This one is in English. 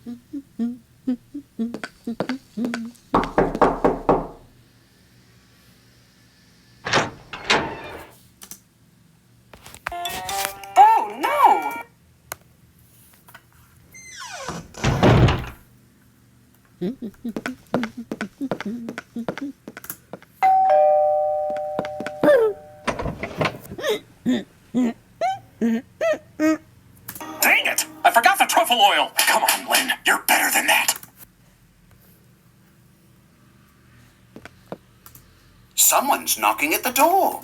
Oh, no! Dang it! I forgot the truffle oil! Come on, Lynn. You're better than that. Someone's knocking at the door.